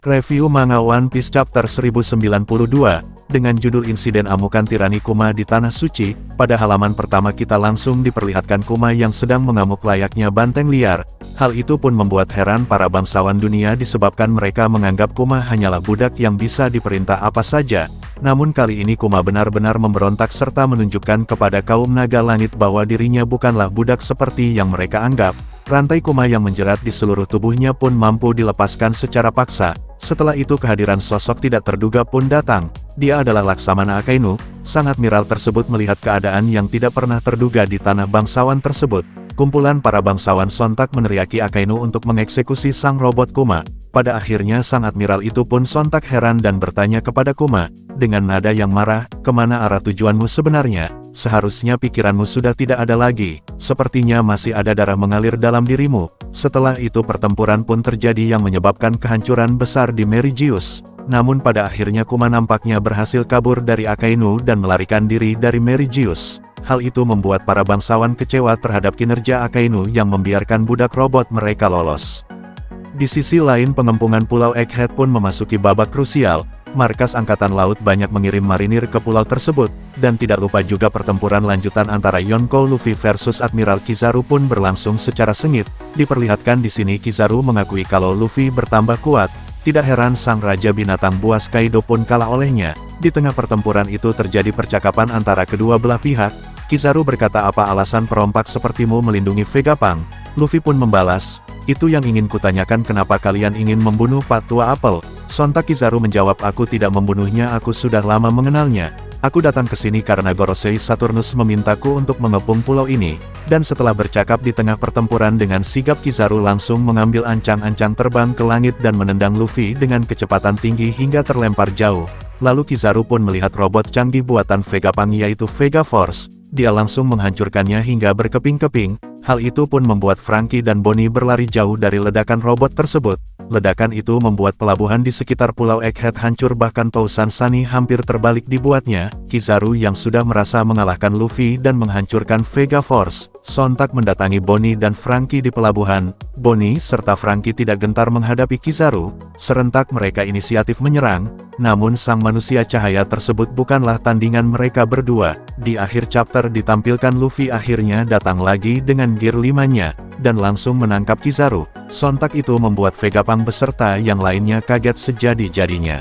Review manga One Piece Chapter 1092, dengan judul Insiden Amukan Tirani Kuma di Tanah Suci. Pada halaman pertama kita langsung diperlihatkan Kuma yang sedang mengamuk layaknya banteng liar. Hal itu pun membuat heran para bangsawan dunia disebabkan mereka menganggap Kuma hanyalah budak yang bisa diperintah apa saja. Namun kali ini Kuma benar-benar memberontak serta menunjukkan kepada kaum naga langit bahwa dirinya bukanlah budak seperti yang mereka anggap. Rantai Kuma yang menjerat di seluruh tubuhnya pun mampu dilepaskan secara paksa. Setelah itu kehadiran sosok tidak terduga pun datang. Dia adalah Laksamana Akainu. Sang admiral tersebut melihat keadaan yang tidak pernah terduga di tanah bangsawan tersebut. Kumpulan para bangsawan sontak meneriaki Akainu untuk mengeksekusi sang robot Kuma. Pada akhirnya sang admiral itu pun sontak heran dan bertanya kepada Kuma, dengan nada yang marah, "Kemana arah tujuanmu sebenarnya? Seharusnya pikiranmu sudah tidak ada lagi. Sepertinya masih ada darah mengalir dalam dirimu." Setelah itu pertempuran pun terjadi yang menyebabkan kehancuran besar di Merigius. Namun pada akhirnya Kuma nampaknya berhasil kabur dari Akainu dan melarikan diri dari Merigius. Hal itu membuat para bangsawan kecewa terhadap kinerja Akainu yang membiarkan budak robot mereka lolos. Di sisi lain pengempungan Pulau Egghead pun memasuki babak krusial. Markas Angkatan Laut banyak mengirim marinir ke pulau tersebut, dan tidak lupa juga pertempuran lanjutan antara Yonkou Luffy versus Admiral Kizaru pun berlangsung secara sengit. Diperlihatkan di sini Kizaru mengakui kalau Luffy bertambah kuat. Tidak heran sang Raja Binatang Buas Kaido pun kalah olehnya. Di tengah pertempuran itu terjadi percakapan antara kedua belah pihak. Kizaru berkata, "Apa alasan perompak sepertimu melindungi Vegapunk?" Luffy pun membalas, "Itu yang ingin kutanyakan, kenapa kalian ingin membunuh Pak Tua Apel?" Sontak Kizaru menjawab, "Aku tidak membunuhnya, aku sudah lama mengenalnya. Aku datang ke sini karena Gorosei Saturnus memintaku untuk mengepung pulau ini." Dan setelah bercakap di tengah pertempuran dengan sigap, Kizaru langsung mengambil ancang-ancang terbang ke langit dan menendang Luffy dengan kecepatan tinggi hingga terlempar jauh. Lalu Kizaru pun melihat robot canggih buatan Vegapunk yaitu Vega Force. Dia langsung menghancurkannya hingga berkeping-keping. Hal itu pun membuat Franky dan Bonnie berlari jauh dari ledakan robot tersebut. Ledakan itu membuat pelabuhan di sekitar Pulau Egghead hancur, bahkan Tousan Sunny hampir terbalik dibuatnya. Kizaru yang sudah merasa mengalahkan Luffy dan menghancurkan Vega Force, sontak mendatangi Bonnie dan Franky di pelabuhan. Bonnie serta Franky tidak gentar menghadapi Kizaru. Serentak mereka inisiatif menyerang, namun sang manusia cahaya tersebut bukanlah tandingan mereka berdua. Di akhir chapter ditampilkan Luffy akhirnya datang lagi dengan gear 5-nya, dan langsung menangkap Kizaru. Sontak itu membuat Vegapunk beserta yang lainnya kaget sejadi-jadinya.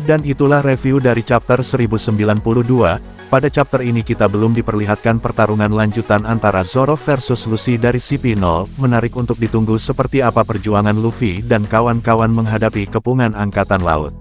Dan itulah review dari chapter 1092. Pada chapter ini kita belum diperlihatkan pertarungan lanjutan antara Zoro versus Luffy dari CP0. Menarik untuk ditunggu seperti apa perjuangan Luffy dan kawan-kawan menghadapi kepungan Angkatan Laut.